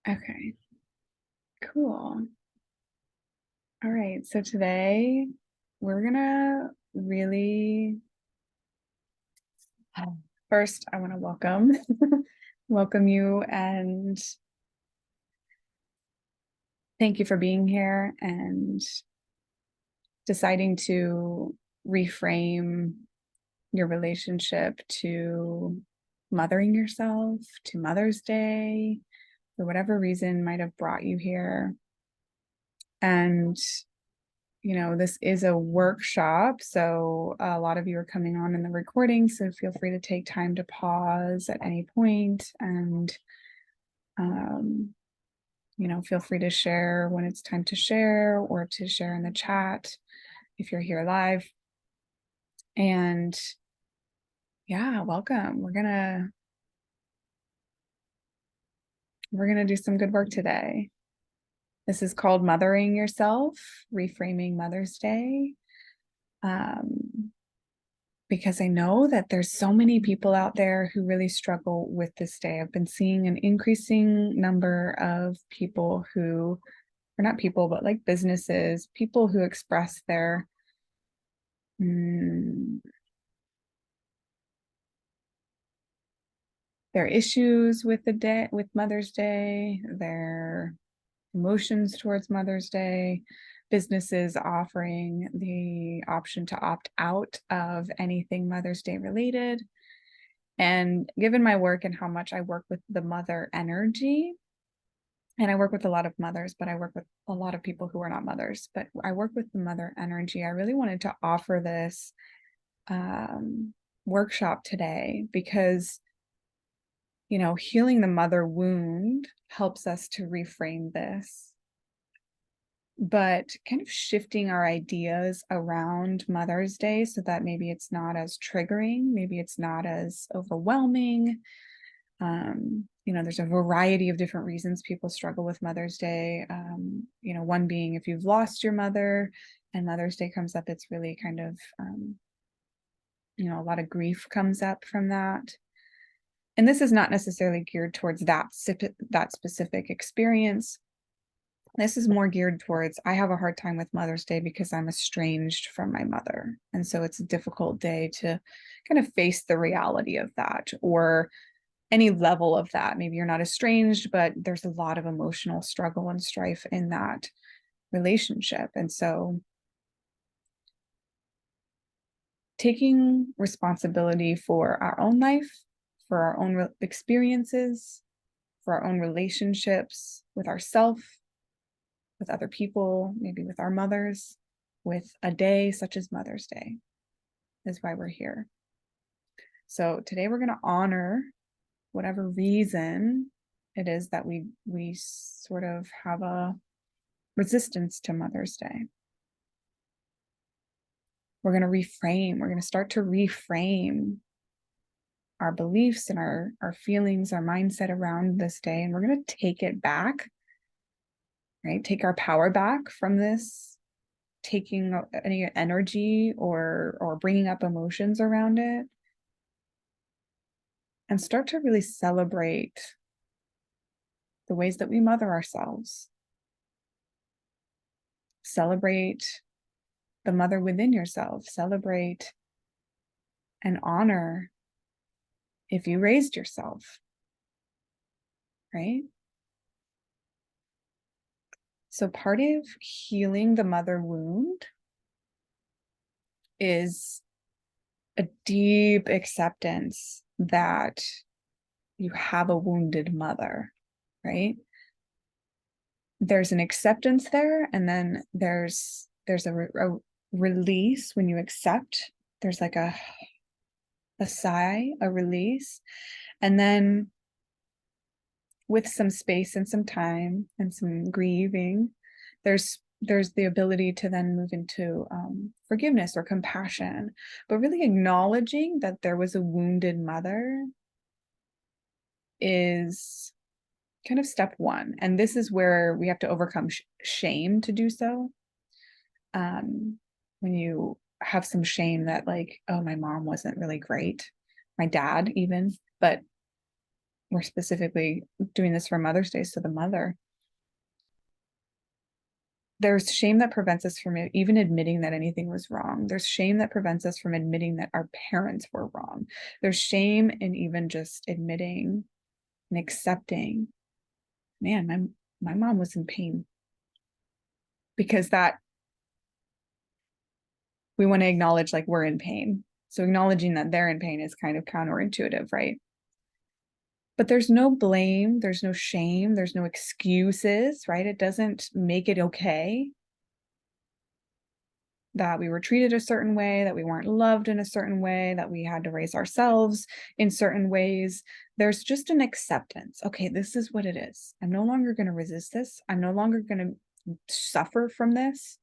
Okay, cool. All right, so today we're gonna really first I want to welcome you and thank you for being here and deciding to reframe your relationship to mothering yourself, to Mother's Day, for whatever reason might have brought you here. And this is a workshop, so a lot of you are coming on in the recording, so feel free to take time to pause at any point and, feel free to share when it's time to share or to share in the chat if you're here live. And yeah, welcome. We're gonna do some good work today. This is called Mothering Yourself, Reframing Mother's Day. Because I know that there's so many people out there who really struggle with this day. I've been seeing an increasing number of people who, or not people, but like businesses, people who express their issues with the day, with Mother's Day, their emotions towards Mother's Day, businesses offering the option to opt out of anything Mother's Day related. And given my work and how much I work with the mother energy, and I work with a lot of mothers, but I work with a lot of people who are not mothers, but I work with the mother energy. I really wanted to offer this workshop today because, healing the mother wound helps us to reframe this, but kind of shifting our ideas around Mother's Day so that maybe it's not as triggering, maybe it's not as overwhelming. There's a variety of different reasons people struggle with Mother's Day. One being if you've lost your mother and Mother's Day comes up, it's really kind of, a lot of grief comes up from that. And this is not necessarily geared towards that specific experience. This is more geared towards, I have a hard time with Mother's Day because I'm estranged from my mother. And so it's a difficult day to kind of face the reality of that, or any level of that. Maybe you're not estranged, but there's a lot of emotional struggle and strife in that relationship. And so taking responsibility for our own life, for our own experiences, for our own relationships with ourselves, with other people, maybe with our mothers, with a day such as Mother's Day is why we're here. So today we're going to honor whatever reason it is that we sort of have a resistance to Mother's Day. We're going to reframe. We're going to start to reframe our beliefs and our feelings, our mindset around this day. And we're going to take it back, right? Take our power back from this, taking any energy or bringing up emotions around it, and start to really celebrate the ways that we mother ourselves. Celebrate the mother within yourself. Celebrate and honor if you raised yourself, right? So part of healing the mother wound is a deep acceptance that you have a wounded mother, right? There's an acceptance there, and then there's a release when you accept. There's like a sigh, a release, and then with some space and some time and some grieving, there's the ability to then move into forgiveness or compassion, but really acknowledging that there was a wounded mother is kind of step one. And this is where we have to overcome shame to do so. When you have some shame that, like, oh, my mom wasn't really great, my dad even, but we're specifically doing this for Mother's Day, so the mother. There's shame that prevents us from even admitting that anything was wrong. There's shame that prevents us from admitting that our parents were wrong. There's shame in even just admitting and accepting, man, my mom was in pain. Because that we want to acknowledge like we're in pain. So acknowledging that they're in pain is kind of counterintuitive, right? But there's no blame, there's no shame, there's no excuses, right? It doesn't make it okay that we were treated a certain way, that we weren't loved in a certain way, that we had to raise ourselves in certain ways. There's just an acceptance. Okay, this is what it is. I'm no longer going to resist this. I'm no longer going to suffer from this.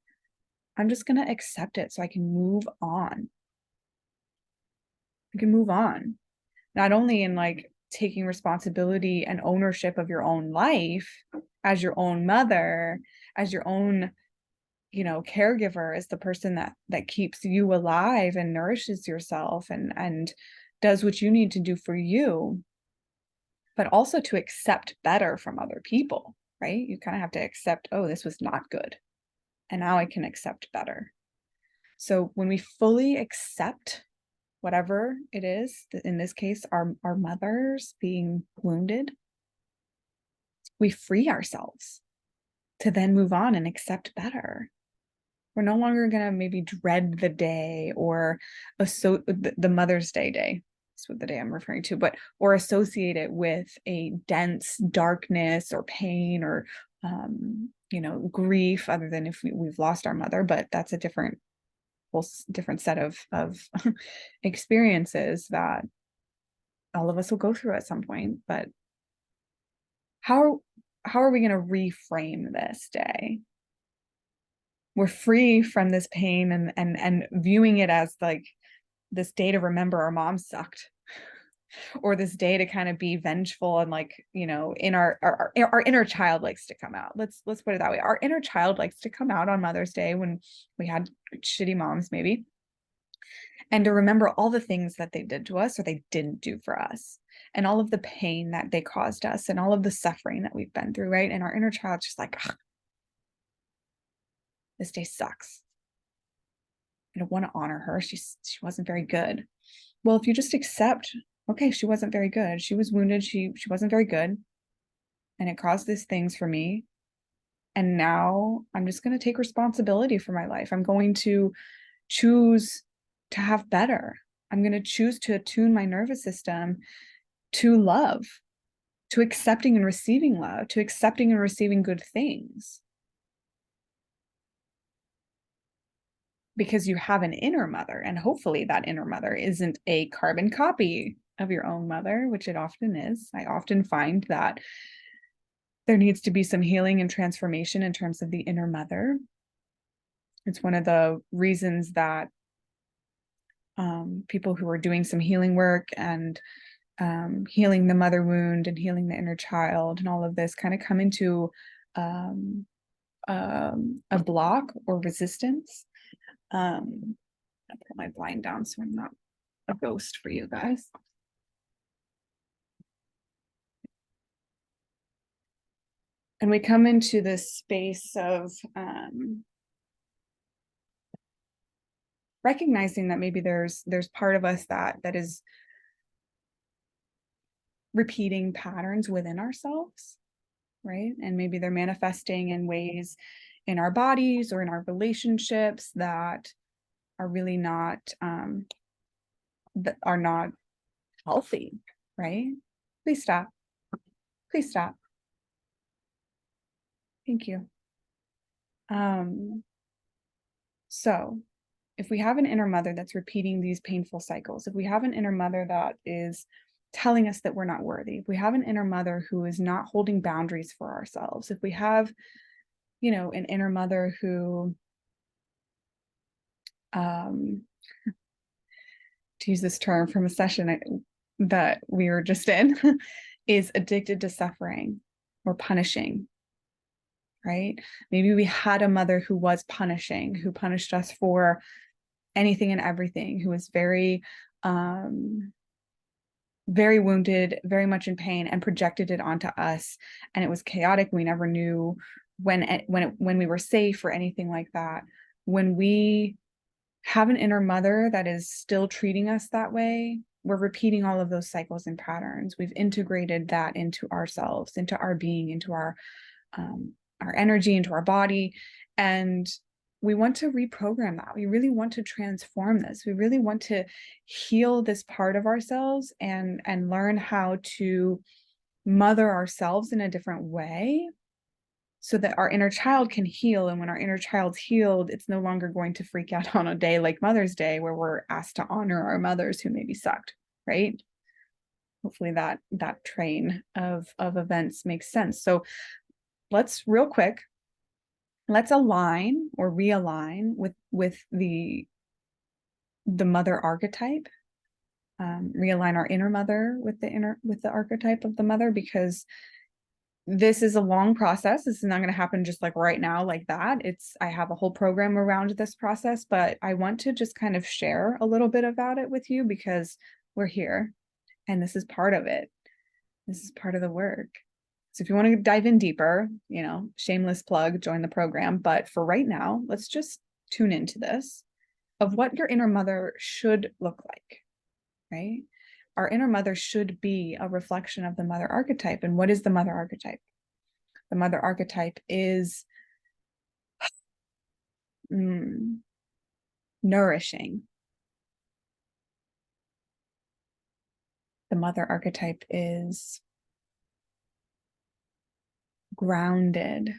I'm just going to accept it so I can move on. I can move on. Not only in like taking responsibility and ownership of your own life as your own mother, as your own, caregiver, as the person that keeps you alive and nourishes yourself and does what you need to do for you, but also to accept better from other people, right? You kind of have to accept, oh, this was not good, and now I can accept better. So when we fully accept whatever it is, in this case, our mothers being wounded, we free ourselves to then move on and accept better. We're no longer going to maybe dread the day or the Mother's Day. That's what the day I'm referring to, or associate it with a dense darkness or pain or, grief, other than if we've lost our mother, but that's a different set of experiences that all of us will go through at some point. But how are we going to reframe this day? We're free from this pain and viewing it as like this day to remember our mom sucked, or this day to kind of be vengeful and like, in our inner child likes to come out. Let's put it that way. Our inner child likes to come out on Mother's Day when we had shitty moms, maybe, and to remember all the things that they did to us or they didn't do for us, and all of the pain that they caused us and all of the suffering that we've been through, right? And our inner child's just like, this day sucks. I don't want to honor her. She wasn't very good. Well, if you just accept, okay, she wasn't very good. She was wounded. She wasn't very good. And it caused these things for me. And now I'm just going to take responsibility for my life. I'm going to choose to have better. I'm going to choose to attune my nervous system to love, to accepting and receiving love, to accepting and receiving good things. Because you have an inner mother, and hopefully that inner mother isn't a carbon copy of your own mother, which it often is. I often find that there needs to be some healing and transformation in terms of the inner mother. It's one of the reasons that people who are doing some healing work and healing the mother wound and healing the inner child and all of this kind of come into a block or resistance. I'll put my blind down so I'm not a ghost for you guys. And we come into this space of recognizing that maybe there's part of us that is repeating patterns within ourselves, right? And maybe they're manifesting in ways in our bodies or in our relationships that are really not that are not healthy, right? Please stop. Please stop. Thank you. So if we have an inner mother that's repeating these painful cycles, if we have an inner mother that is telling us that we're not worthy, if we have an inner mother who is not holding boundaries for ourselves, if we have, an inner mother who, to use this term from a session that we were just in, is addicted to suffering or punishing, right? Maybe we had a mother who was punishing, who punished us for anything and everything, who was very very wounded, very much in pain, and projected it onto us. And it was chaotic. We never knew when we were safe or anything like that. When we have an inner mother that is still treating us that way, we're repeating all of those cycles and patterns. We've integrated that into ourselves, into our being, into our energy, into our body. And we want to reprogram that. We really want to transform this. We really want to heal this part of ourselves and learn how to mother ourselves in a different way so that our inner child can heal. And when our inner child's healed, it's no longer going to freak out on a day like Mother's Day where we're asked to honor our mothers who maybe sucked, right? Hopefully that train of events makes sense. So let's real quick, let's align or realign with the mother archetype. Realign our inner mother with the archetype of the mother, because this is a long process. This is not going to happen just like right now, like that. I have a whole program around this process, but I want to just kind of share a little bit about it with you because we're here and this is part of it. This is part of the work. So if you want to dive in deeper, shameless plug, join the program. But for right now, let's just tune into this of what your inner mother should look like, right? Our inner mother should be a reflection of the mother archetype. And what is the mother archetype? The mother archetype is nourishing. The mother archetype is grounded.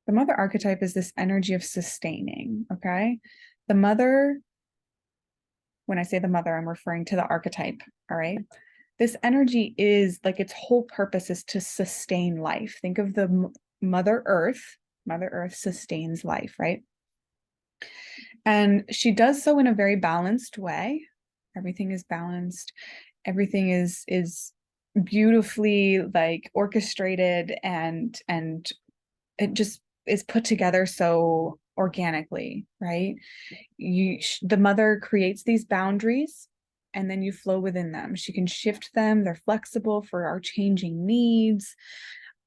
The mother archetype is this energy of sustaining, okay? The mother, when I say the mother, I'm referring to the archetype, all right? This energy is like its whole purpose is to sustain life. Think of the Mother Earth. Mother Earth sustains life, right? And she does so in a very balanced way. Everything is balanced. Everything is beautifully like orchestrated and it just is put together so organically, right? The mother creates these boundaries and then you flow within them. She can shift them. They're flexible for our changing needs.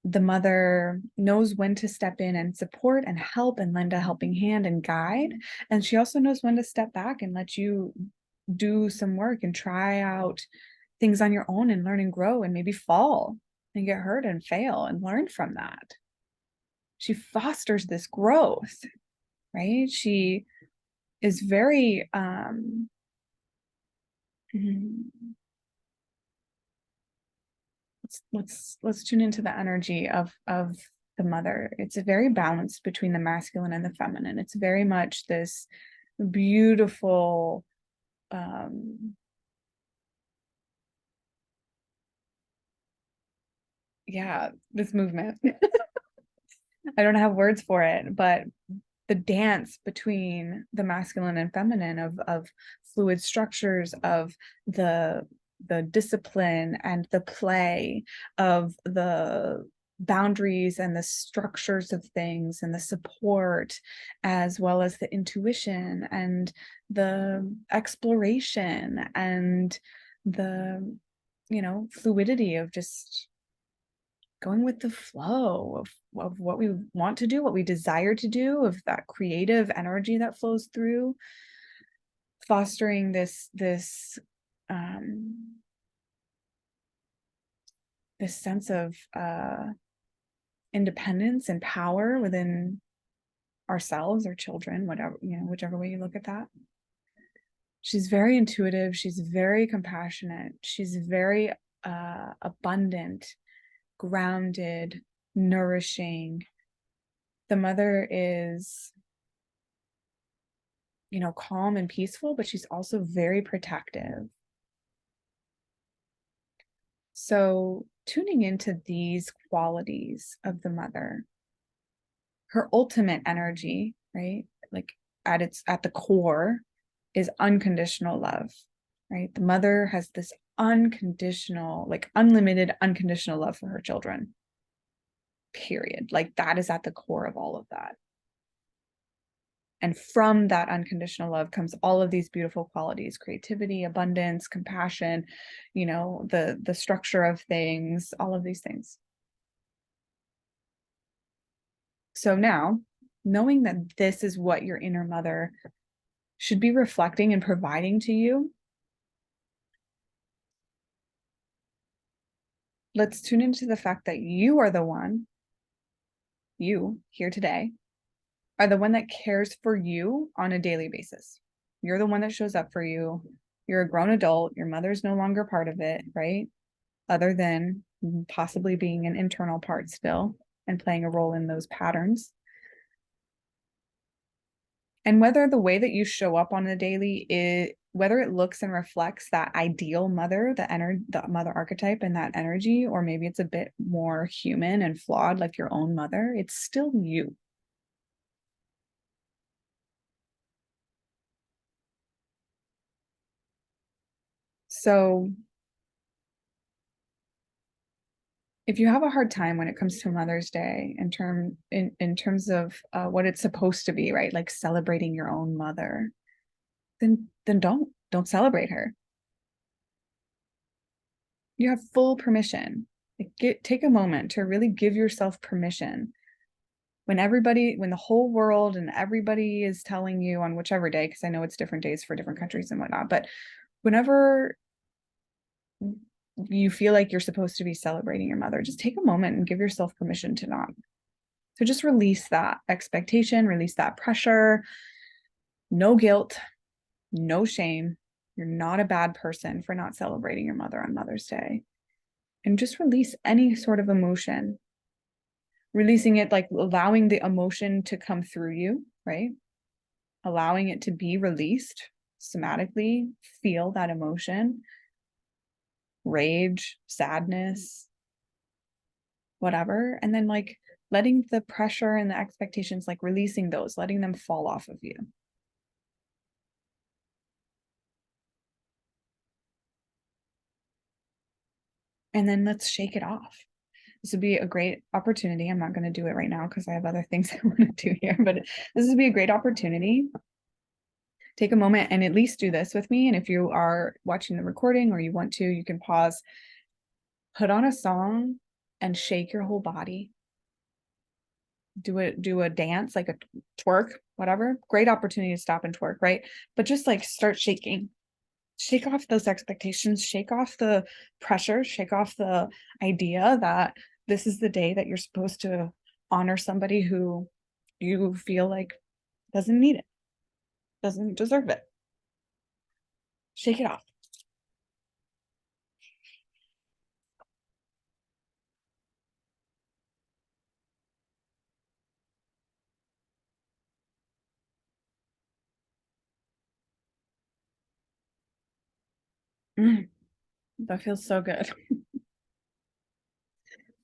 The mother knows when to step in and support and help and lend a helping hand and guide. And she also knows when to step back and let you do some work and try out things on your own and learn and grow and maybe fall and get hurt and fail and learn from that. She fosters this growth, right? She is very let's tune into the energy of the mother. It's a very balanced between the masculine and the feminine. It's very much this beautiful this movement. I don't have words for it, but the dance between the masculine and feminine of fluid structures, of the discipline and the play, of the boundaries and the structures of things and the support, as well as the intuition and the exploration and the fluidity of just going with the flow of what we want to do, what we desire to do, of that creative energy that flows through, fostering this sense of independence and power within ourselves or children, whatever, whichever way you look at that. She's very intuitive. She's very compassionate. She's very abundant, grounded, nourishing. The mother is, calm and peaceful, but she's also very protective. So tuning into these qualities of the mother, her ultimate energy, right? Like at the core is unconditional love, right? The mother has this unconditional, like unlimited, unconditional love for her children, period. Like that is at the core of all of that. And from that unconditional love comes all of these beautiful qualities: creativity, abundance, compassion, the structure of things, all of these things. So now, knowing that this is what your inner mother should be reflecting and providing to you, let's tune into the fact that you are the one, you here today, are the one that cares for you on a daily basis. You're the one that shows up for you. You're a grown adult. Your mother's no longer part of it, right? Other than possibly being an internal part still and playing a role in those patterns. And whether the way that you show up on a daily is, whether it looks and reflects that ideal mother, the mother archetype and that energy, or maybe it's a bit more human and flawed like your own mother, it's still you. So if you have a hard time when it comes to Mother's Day in terms of what it's supposed to be, right? Like celebrating your own mother, then don't celebrate her. You have full permission. Like, take a moment to really give yourself permission. When the whole world and everybody is telling you on whichever day, because I know it's different days for different countries and whatnot, but whenever you feel like you're supposed to be celebrating your mother, just take a moment and give yourself permission to not. So just release that expectation, release that pressure. No guilt, no shame. You're not a bad person for not celebrating your mother on Mother's Day. And just release any sort of emotion. Releasing it, like allowing the emotion to come through you, right? Allowing it to be released somatically, feel that emotion, rage, sadness, whatever. And then like letting the pressure and the expectations, like releasing those, letting them fall off of you. And then let's shake it off. This would be a great opportunity. I'm not going to do it right now because I have other things I want to do here, but this would be a great opportunity. Take a moment and at least do this with me. And if you are watching the recording or you want to, you can pause, put on a song and shake your whole body. Do a dance, like a twerk, whatever. Great opportunity to stop and twerk, right? But just like start shaking. Shake off those expectations, shake off the pressure, shake off the idea that this is the day that you're supposed to honor somebody who you feel like doesn't need it, doesn't deserve it. Shake it off. That feels so good.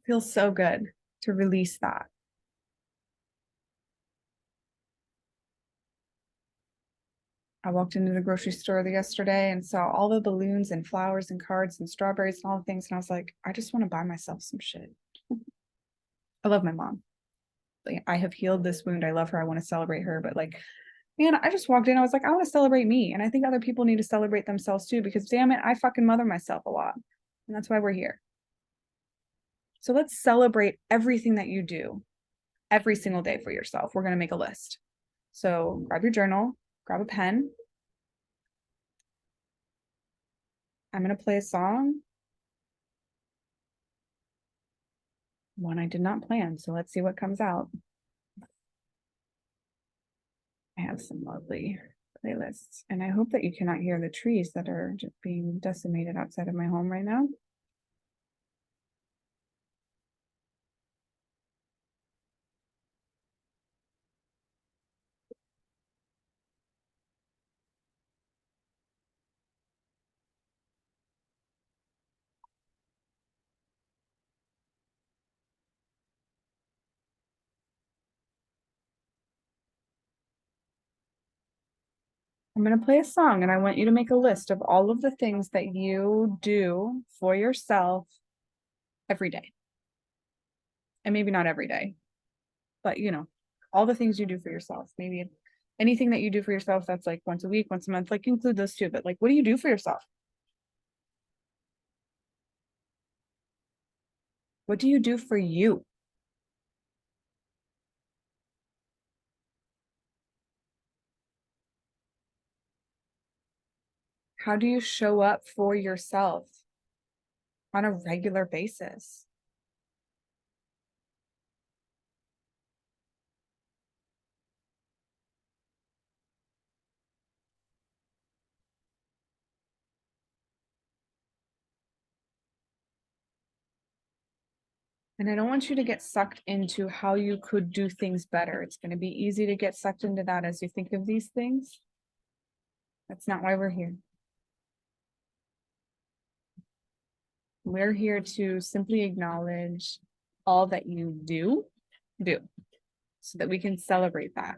Feels so good to release that. I walked into the grocery store yesterday and saw all the balloons and flowers and cards and strawberries and all the things. And I was like, I just want to buy myself some shit. I love my mom. Like, I have healed this wound. I love her. I want to celebrate her. But like, man, I just walked in. I was like, I want to celebrate me. And I think other people need to celebrate themselves too, because damn it, I fucking mother myself a lot. And that's why we're here. So let's celebrate everything that you do every single day for yourself. We're going to make a list. So grab your journal, grab a pen. I'm going to play a song. One I did not plan. So let's see what comes out. I have some lovely playlists, and I hope that you cannot hear the trees that are just being decimated outside of my home right now. I'm going to play a song, and I want you to make a list of all of the things that you do for yourself every day. And maybe not every day, but all the things you do for yourself. Maybe Anything that you do for yourself that's like once a week, once a month, like include those too. But like, what do you do for yourself? What do you do for you? How do you show up for yourself on a regular basis? And I don't want you to get sucked into how you could do things better. It's going to be easy to get sucked into that as you think of these things. That's not why we're here. We're here to simply acknowledge all that you do, so that we can celebrate that.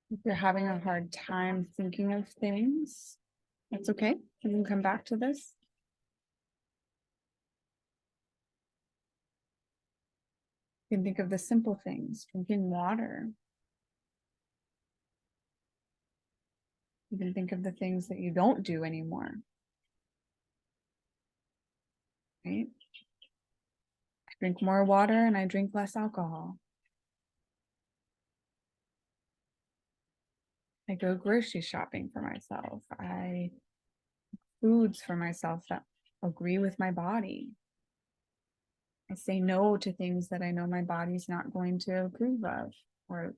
If you're having a hard time thinking of things, that's okay. You can come back to this. You can think of the simple things, drinking water. You can think of the things that you don't do anymore, right? I drink more water and I drink less alcohol. I go grocery shopping for myself. I foods for myself that agree with my body. I say no to things that I know my body's not going to approve of or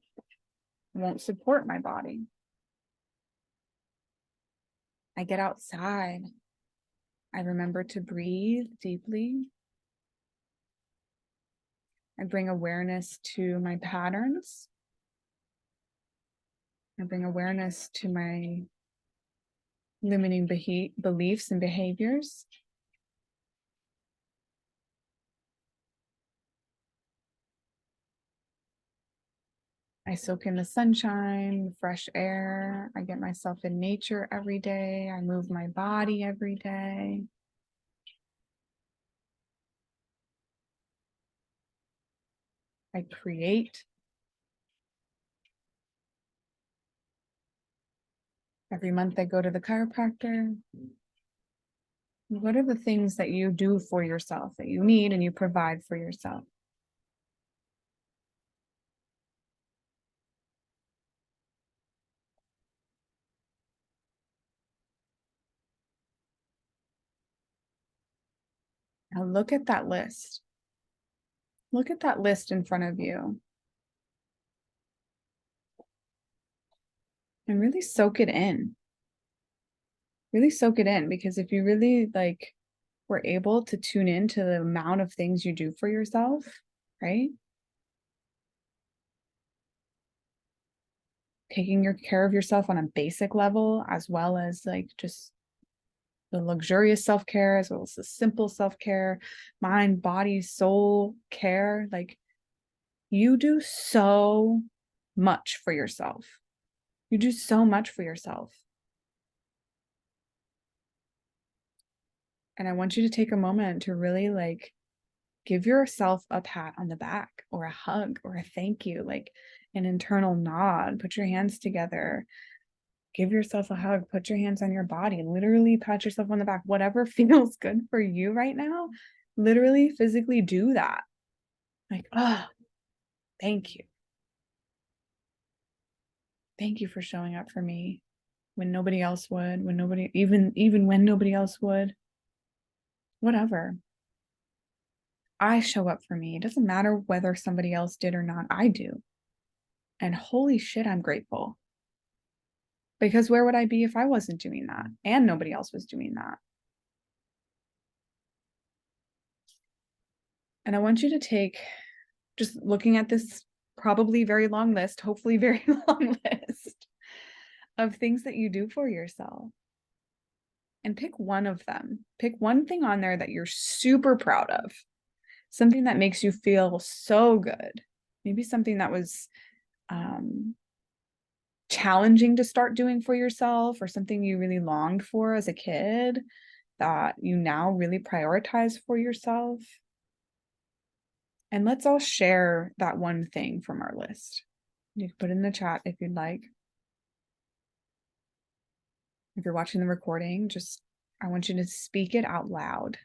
won't support my body. I get outside. I remember to breathe deeply. I bring awareness to my patterns. I bring awareness to my limiting beliefs and behaviors. I soak in the sunshine, fresh air. I get myself in nature every day. I move my body every day. I create. Every month I go to the chiropractor. What are the things that you do for yourself that you need and you provide for yourself? Now look at that list. Look at that list in front of you and really soak it in. Really soak it in, because if you really like were able to tune in to the amount of things you do for yourself, right? Taking your care of yourself on a basic level, as well as like just the luxurious self-care, as well as the simple self-care, mind, body, soul care. Like you do so much for yourself. You do so much for yourself. And I want you to take a moment to really like give yourself a pat on the back or a hug or a thank you, like an internal nod. Put your hands together, give yourself a hug, put your hands on your body, literally pat yourself on the back, whatever feels good for you right now. Literally, physically do that. Like, oh, thank you. Thank you for showing up for me when nobody else would, when nobody, even when nobody else would, whatever. I show up for me. It doesn't matter whether somebody else did or not. I do. And holy shit, I'm grateful. Because where would I be if I wasn't doing that and nobody else was doing that? And I want you to take, just looking at this probably very long list, hopefully very long list of things that you do for yourself, and pick one of them. Pick one thing on there that you're super proud of, something that makes you feel so good. Maybe something that was challenging to start doing for yourself, or something you really longed for as a kid that you now really prioritize for yourself. And let's all share that one thing from our list. You can put it in the chat if you'd like. If you're watching the recording, just I want you to speak it out loud.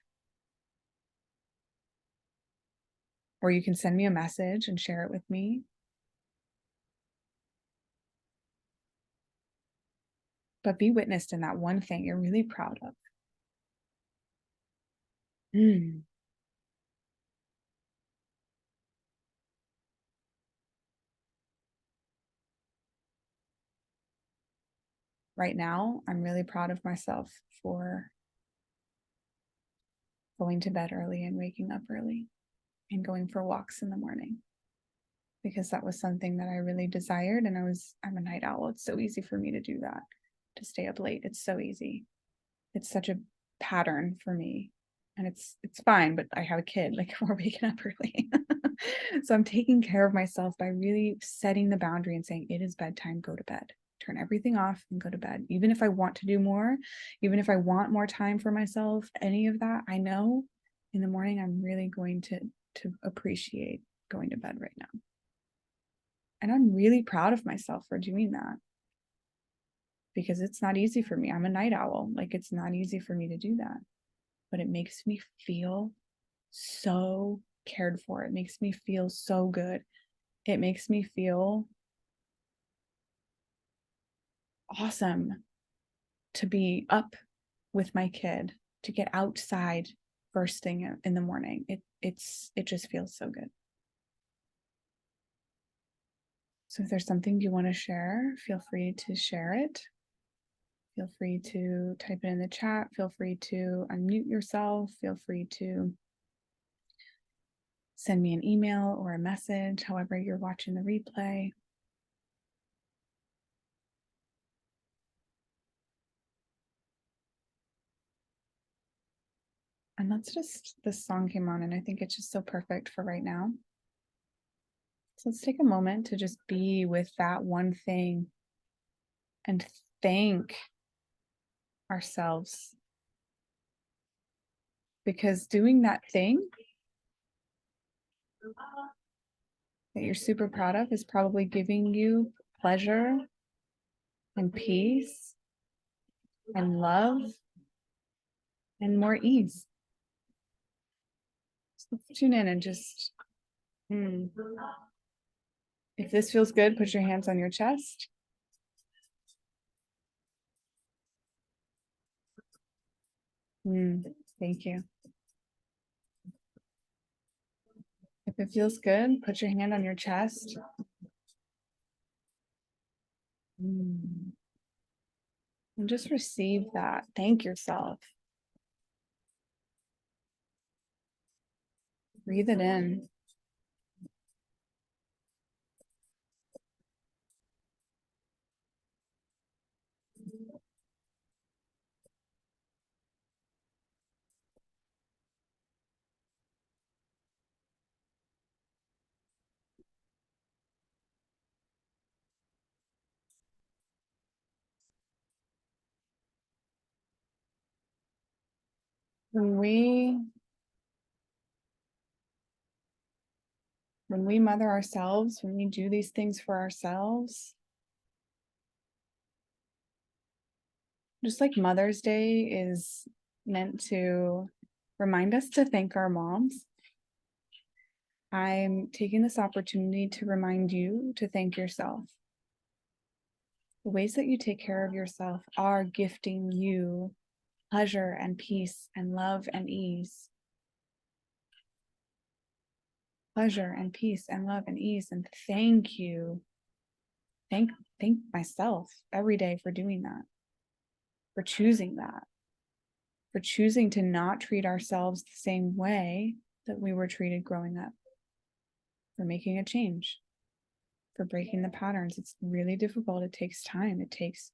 Or you can send me a message and share it with me. But be witnessed in that one thing you're really proud of. Right now, I'm really proud of myself for going to bed early and waking up early and going for walks in the morning, because that was something that I really desired. And I'm a night owl. It's so easy for me to do that, to stay up late. It's so easy. It's such a pattern for me. And it's fine, but I have a kid, like we're waking up early. So I'm taking care of myself by really setting the boundary and saying, it is bedtime, go to bed. Turn everything off and go to bed. Even if I want to do more, even if I want more time for myself, any of that, I know in the morning I'm really going to appreciate going to bed right now. And I'm really proud of myself for doing that, because it's not easy for me. I'm a night owl. Like, it's not easy for me to do that, but it makes me feel so cared for. It makes me feel so good. It makes me feel awesome to be up with my kid, to get outside first thing in the morning. It just feels so good. So if there's something you want to share, feel free to share it. Feel free to type it in the chat. Feel free to unmute yourself. Feel free to send me an email or a message, however you're watching the replay. And this song came on and I think it's just so perfect for right now. So let's take a moment to just be with that one thing and thank ourselves, because doing that thing that you're super proud of is probably giving you pleasure and peace and love and more ease. So tune in and just, if this feels good, put your hands on your chest. Thank you. If it feels good, put your hand on your chest. And just receive that. Thank yourself. Breathe it in. When we mother ourselves, when we do these things for ourselves, just like Mother's Day is meant to remind us to thank our moms, I'm taking this opportunity to remind you to thank yourself. The ways that you take care of yourself are gifting you pleasure and peace and love and ease. Pleasure and peace and love and ease. And thank you. Thank myself every day for doing that, for choosing that, for choosing to not treat ourselves the same way that we were treated growing up, for making a change, for breaking the patterns. It's really difficult. It takes time. It takes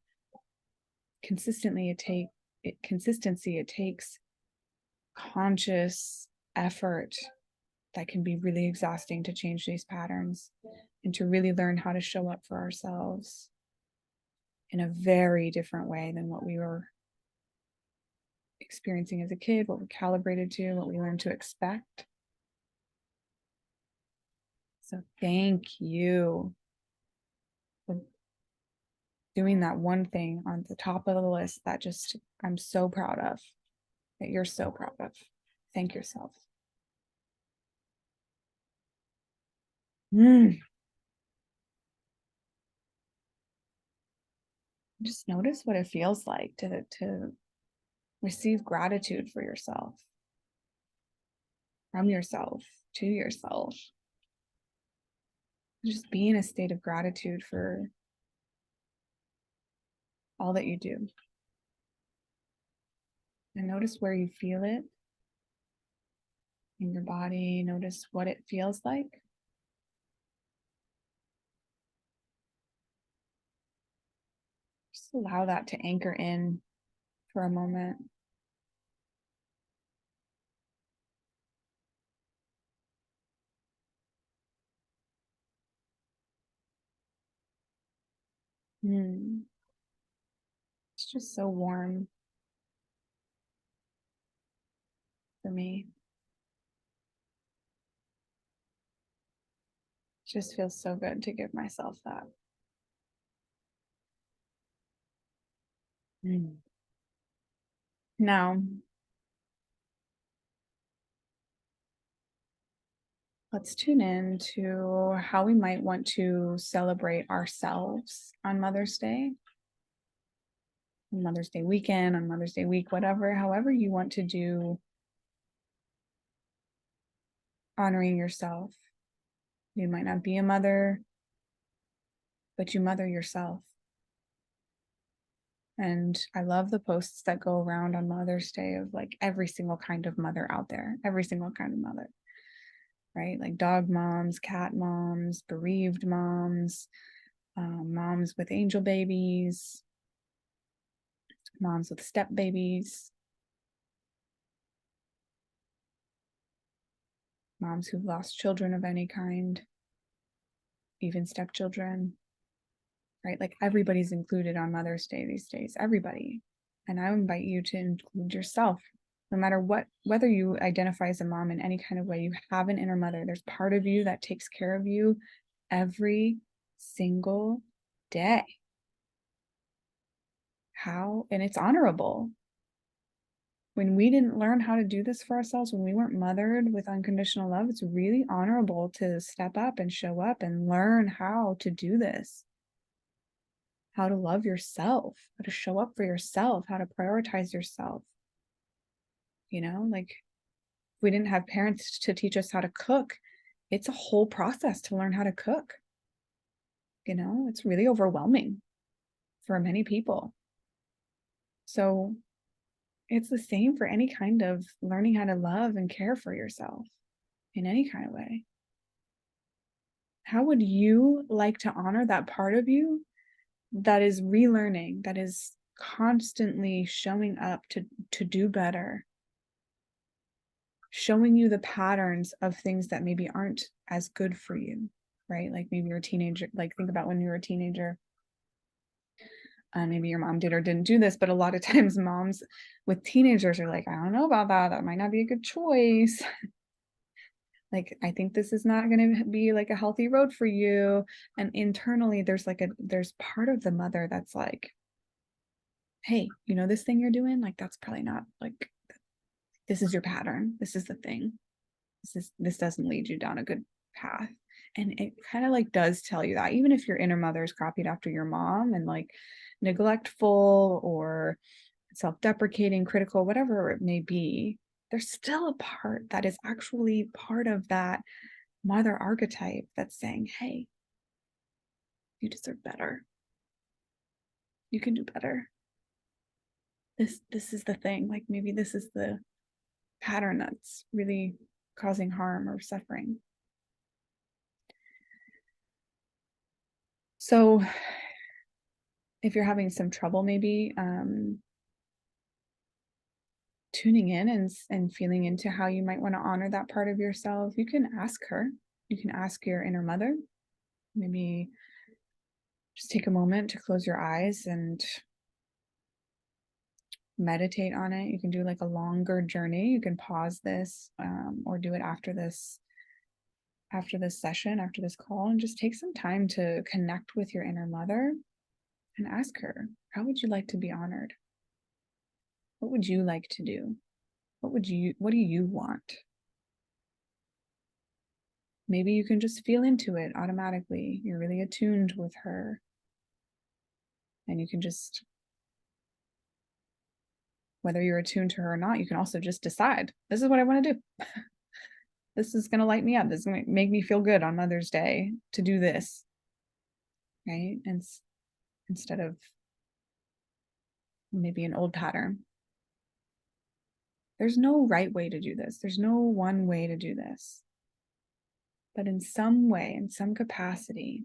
consistency. It takes conscious effort that can be really exhausting to change these patterns and to really learn how to show up for ourselves in a very different way than what we were experiencing as a kid, what we calibrated to, what we learned to expect. So thank you for doing that one thing on the top of the list that just I'm so proud of, that you're so proud of. Thank yourself. Just notice what it feels like to receive gratitude for yourself, from yourself, to yourself. Just be in a state of gratitude for all that you do. And notice where you feel it in your body. Notice what it feels like. Just allow that to anchor in for a moment. It's just so warm for me. It just feels so good to give myself that. Now, let's tune in to how we might want to celebrate ourselves on Mother's Day, on Mother's Day weekend, on Mother's Day week, whatever, however you want to do honoring yourself. You might not be a mother, but you mother yourself. And I love the posts that go around on Mother's Day of like every single kind of mother out there, every single kind of mother, right? Like dog moms, cat moms, bereaved moms, moms with angel babies, moms with step babies, moms who've lost children of any kind, even stepchildren, right? Like everybody's included on Mother's Day these days, everybody. And I invite you to include yourself. No matter what, whether you identify as a mom in any kind of way, you have an inner mother. There's part of you that takes care of you every single day. How? And it's honorable. When we didn't learn how to do this for ourselves, when we weren't mothered with unconditional love, it's really honorable to step up and show up and learn how to do this. How to love yourself, how to show up for yourself, how to prioritize yourself. You know, like if we didn't have parents to teach us how to cook, it's a whole process to learn how to cook. You know, it's really overwhelming for many people. So it's the same for any kind of learning how to love and care for yourself in any kind of way. How would you like to honor that part of you that is relearning, that is constantly showing up to do better, showing you the patterns of things that maybe aren't as good for you, right? Like maybe you're a teenager, like think about when you were a teenager. maybe your mom did or didn't do this, but a lot of times moms with teenagers are like, I don't know about that. That might not be a good choice. Like, I think this is not going to be like a healthy road for you. And internally, there's part of the mother that's like, hey, this thing you're doing, like, that's probably not like, this is your pattern. This is the thing. This doesn't lead you down a good path. And it kind of like does tell you that, even if your inner mother is copied after your mom and like neglectful or self-deprecating, critical, whatever it may be, there's still a part that is actually part of that mother archetype that's saying, hey, you deserve better. You can do better. This is the thing. Like, maybe this is the pattern that's really causing harm or suffering. So if you're having some trouble, maybe tuning in and feeling into how you might want to honor that part of yourself, you can ask her. You can ask your inner mother. Maybe just take a moment to close your eyes and meditate on it. You can do like a longer journey. You can pause this or do it after this session, after this call, and just take some time to connect with your inner mother and ask her, how would you like to be honored? What would you like to do? What do you want? Maybe you can just feel into it automatically. You're really attuned with her. And you can just, whether you're attuned to her or not, you can also just decide, this is what I want to do. This is going to light me up. This is going to make me feel good on Mother's Day to do this. Right? And instead of maybe an old pattern. There's no right way to do this. There's no one way to do this. But in some way, in some capacity,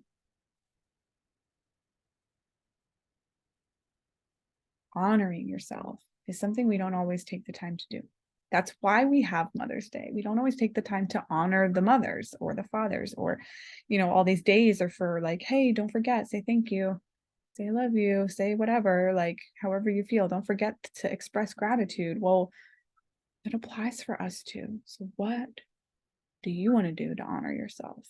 honoring yourself is something we don't always take the time to do. That's why we have Mother's Day. We don't always take the time to honor the mothers or the fathers, or, all these days are for like, hey, don't forget, say thank you, say I love you, say whatever, like however you feel. Don't forget to express gratitude. Well, it applies for us too. So what do you want to do to honor yourself?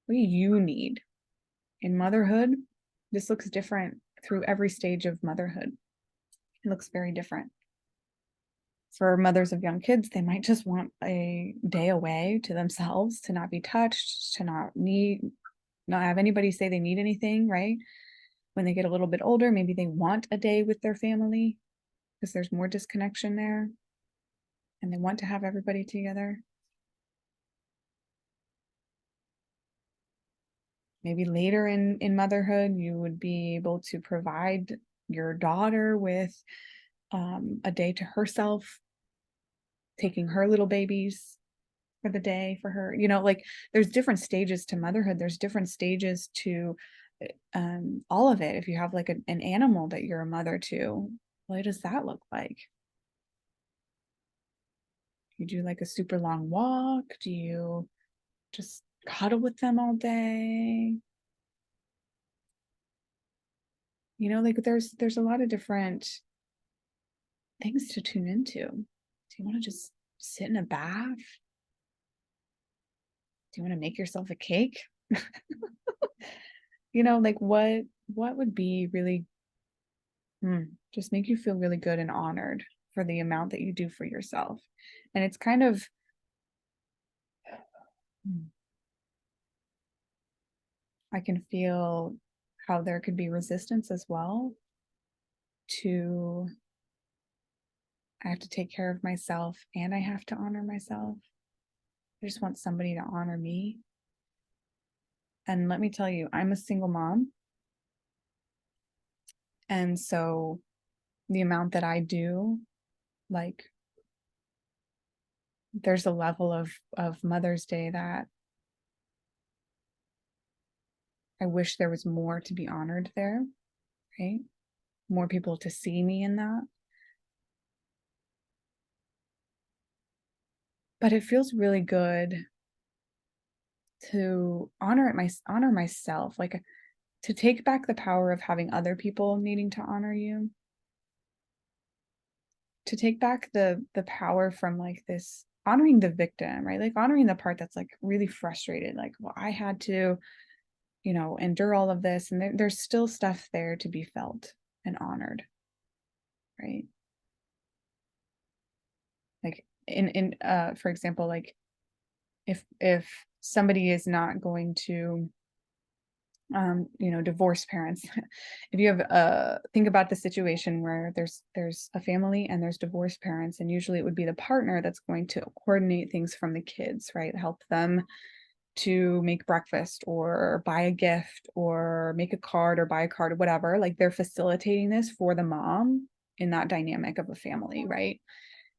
What do you need in motherhood? This looks different through every stage of motherhood. It looks very different. For mothers of young kids, they might just want a day away to themselves, to not be touched, to not have anybody say they need anything, right? When they get a little bit older, maybe they want a day with their family because there's more disconnection there and they want to have everybody together. Maybe later in motherhood, you would be able to provide your daughter with a day to herself, taking her little babies for the day for her. Like, there's different stages to motherhood. There's different stages to all of it. If you have like an animal that you're a mother to, what does that look like? You do like a super long walk? Do you just cuddle with them all day? Like, there's a lot of different things to tune into. Do you want to just sit in a bath? Do you want to make yourself a cake? Like, what would be really just make you feel really good and honored for the amount that you do for yourself? And it's kind of I can feel how there could be resistance as well to, I have to take care of myself and I have to honor myself. I just want somebody to honor me. And let me tell you, I'm a single mom. And so the amount that I do, like, there's a level of Mother's Day that I wish there was more to be honored there, right? More people to see me in that. But it feels really good to honor myself. Like, to take back the power of having other people needing to honor you, to take back the power from like this honoring the victim, right? Like honoring the part that's like really frustrated, like, well, I had to, endure all of this, and there's still stuff there to be felt and honored, right? Like for example, like if somebody is not going to divorced parents. If you have think about the situation where there's a family and there's divorced parents, and usually it would be the partner that's going to coordinate things from the kids, right? Help them to make breakfast or buy a gift or make a card or buy a card or whatever. Like they're facilitating this for the mom in that dynamic of a family, right?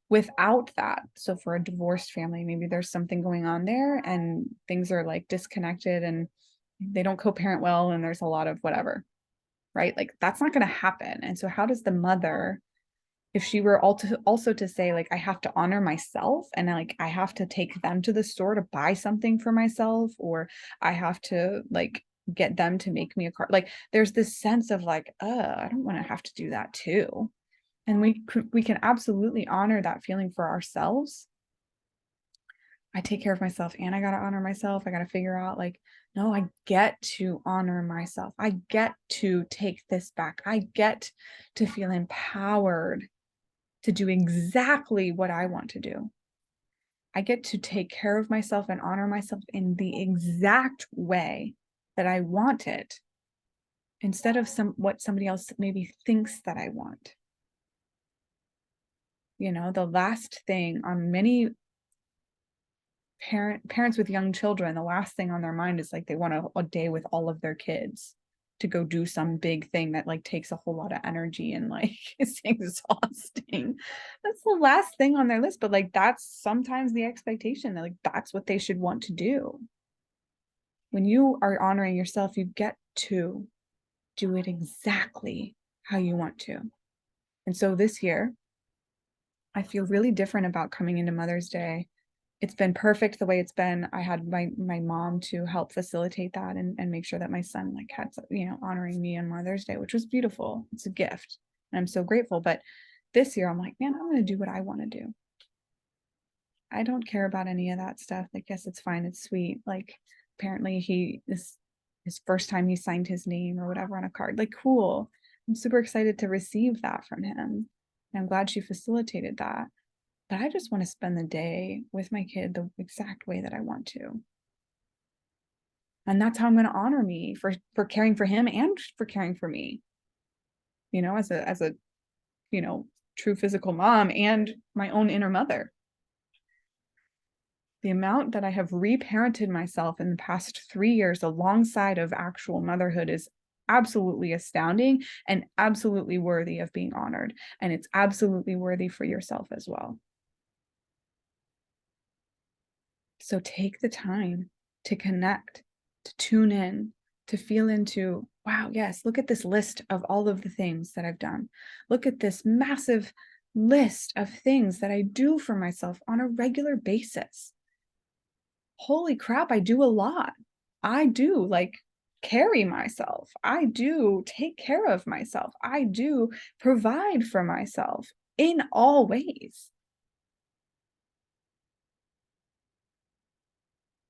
Without that, so for a divorced family, maybe there's something going on there and things are like disconnected and they don't co-parent well and there's a lot of whatever, right? Like that's not going to happen. And so how does the mother, if she were also to say like I have to honor myself and like I have to take them to the store to buy something for myself, or I have to like get them to make me a card, like there's this sense of like, I don't want to have to do that too. And we can absolutely honor that feeling for ourselves. I take care of myself and I got to honor myself. I got to figure out like, no, I get to honor myself. I get to take this back. I get to feel empowered to do exactly what I want to do. I get to take care of myself and honor myself in the exact way that I want it, instead of what somebody else maybe thinks that I want. The last thing on many parents with young children, the last thing on their mind is like they want a day with all of their kids to go do some big thing that like takes a whole lot of energy and like it's exhausting. That's the last thing on their list, but like that's sometimes the expectation that like that's what they should want to do. When you are honoring yourself, you get to do it exactly how you want to. And so this year, I feel really different about coming into Mother's Day. It's been perfect the way it's been. I had my mom to help facilitate that and make sure that my son like had, honoring me on Mother's Day, which was beautiful. It's a gift. And I'm so grateful. But this year I'm like, man, I'm going to do what I want to do. I don't care about any of that stuff. I guess it's fine. It's sweet. Like apparently this his first time he signed his name or whatever on a card. Like cool. I'm super excited to receive that from him. And I'm glad she facilitated that. But I just want to spend the day with my kid the exact way that I want to. And that's how I'm going to honor me for caring for him and for caring for me, as a true physical mom and my own inner mother. The amount that I have reparented myself in the past 3 years alongside of actual motherhood is absolutely astounding and absolutely worthy of being honored. And it's absolutely worthy for yourself as well. So take the time to connect, to tune in, to feel into, wow, yes, look at this list of all of the things that I've done. Look at this massive list of things that I do for myself on a regular basis. Holy crap, I do a lot. I do like carry myself. I do take care of myself. I do provide for myself in all ways.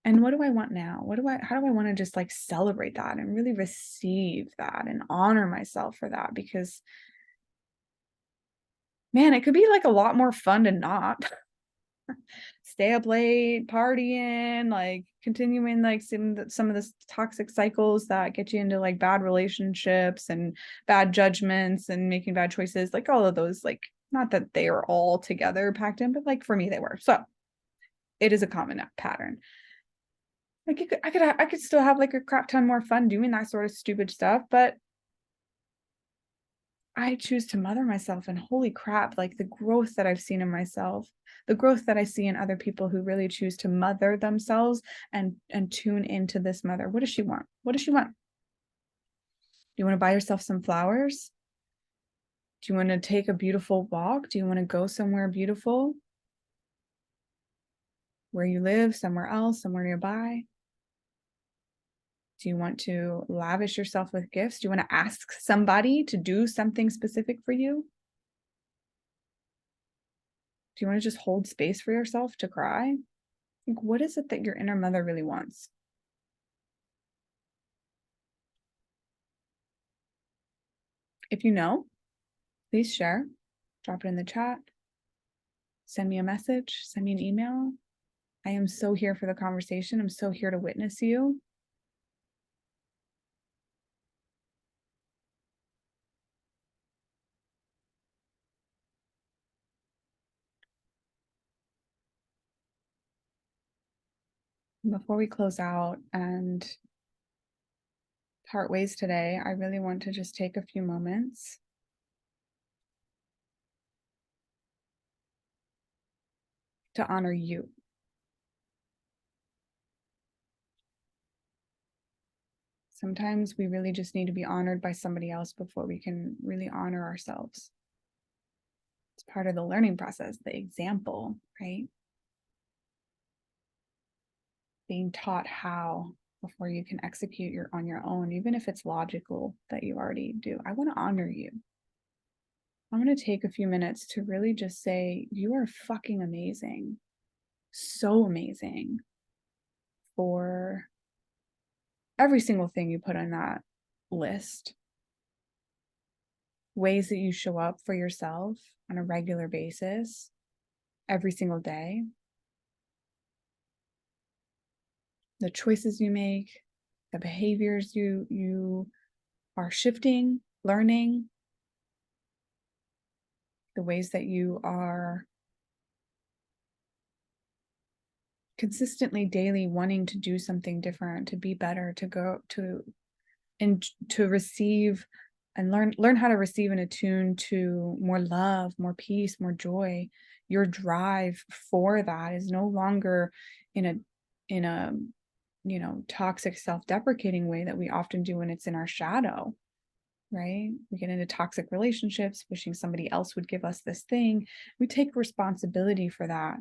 And what do I want now? How do I want to just like celebrate that and really receive that and honor myself for that? Because man, it could be like a lot more fun to not stay up late, partying, like continuing like some of the toxic cycles that get you into like bad relationships and bad judgments and making bad choices, like all of those, like not that they are all together packed in, but like for me they were. So it is a common pattern. Like I could still have like a crap ton more fun doing that sort of stupid stuff, but I choose to mother myself, and holy crap, like the growth that I've seen in myself, the growth that I see in other people who really choose to mother themselves and tune into this mother. What does she want? What does she want? Do you want to buy yourself some flowers? Do you want to take a beautiful walk? Do you want to go somewhere beautiful? Where you live, somewhere else, somewhere nearby? Do you want to lavish yourself with gifts? Do you want to ask somebody to do something specific for you? Do you want to just hold space for yourself to cry? Like, what is it that your inner mother really wants? If you know, please share, drop it in the chat, send me a message, send me an email. I am so here for the conversation. I'm so here to witness you. Before we close out and part ways today, I really want to just take a few moments to honor you. Sometimes we really just need to be honored by somebody else before we can really honor ourselves. It's part of the learning process, the example, right? Being taught how before you can execute on your own, even if it's logical that you already do. I want to honor you. I'm going to take a few minutes to really just say, you are fucking amazing. So amazing for every single thing you put on that list. Ways that you show up for yourself on a regular basis, every single day. The choices you make, the behaviors you are shifting, learning, the ways that you are consistently daily wanting to do something different, to be better, to go to and to receive and learn how to receive and attune to more love, more peace, more joy. Your drive for that is no longer in a toxic self-deprecating way that we often do when it's in our shadow, right? We get into toxic relationships wishing somebody else would give us this thing. We take responsibility for that,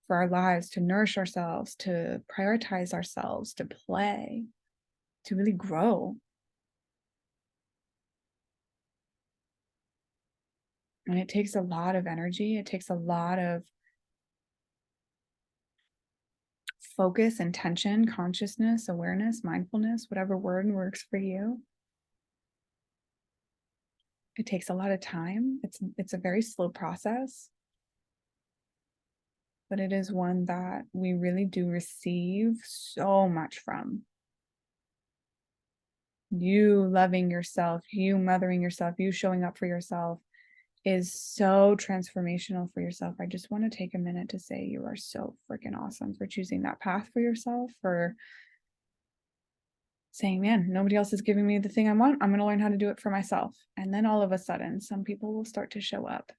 for our lives, to nourish ourselves, to prioritize ourselves, to play, to really grow. And it takes a lot of energy. It takes a lot of focus, intention, consciousness, awareness, mindfulness, whatever word works for you. It takes a lot of time. It's a very slow process, but it is one that we really do receive so much from. You loving yourself, you mothering yourself, you showing up for yourself is so transformational for yourself. I just want to take a minute to say you are so freaking awesome for choosing that path for yourself, for saying, man, nobody else is giving me the thing I want. I'm going to learn how to do it for myself. And then all of a sudden, some people will start to show up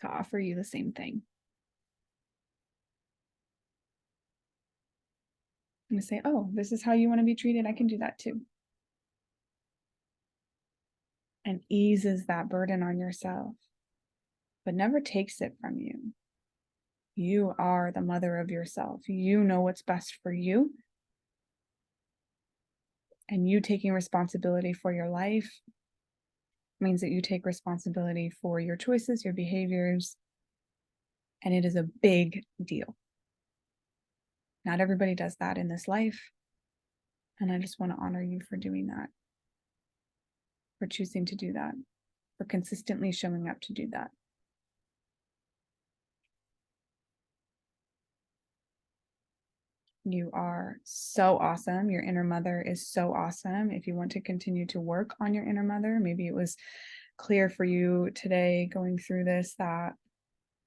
to offer you the same thing. I'm going to say, oh, this is how you want to be treated. I can do that too. And eases that burden on yourself, but never takes it from you. You are the mother of yourself. You know what's best for you. And you taking responsibility for your life means that you take responsibility for your choices, your behaviors, and it is a big deal. Not everybody does that in this life. And I just want to honor you for doing that, for choosing to do that, for consistently showing up to do that. You are so awesome. Your inner mother is so awesome. If you want to continue to work on your inner mother, maybe it was clear for you today going through this that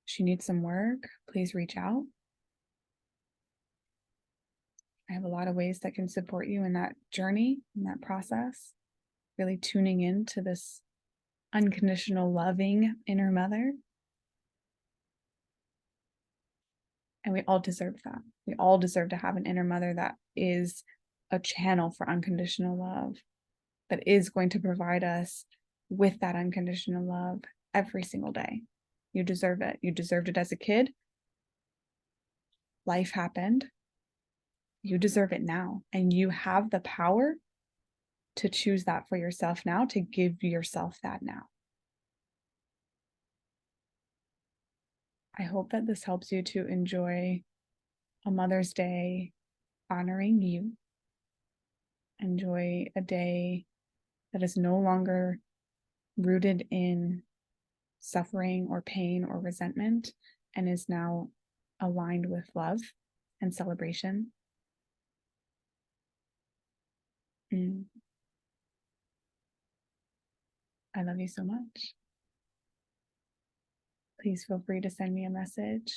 she needs some work, please reach out. I have a lot of ways that can support you in that journey, in that process, really tuning into this unconditional loving inner mother. And we all deserve that. We all deserve to have an inner mother that is a channel for unconditional love, that is going to provide us with that unconditional love every single day. You deserve it. You deserved it as a kid. Life happened. You deserve it now. And you have the power to choose that for yourself now, to give yourself that now. I hope that this helps you to enjoy a Mother's Day honoring you. Enjoy a day that is no longer rooted in suffering or pain or resentment and is now aligned with love and celebration. I love you so much. Please feel free to send me a message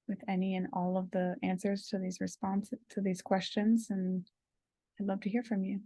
with any and all of the answers to these responses to these questions, and I'd love to hear from you.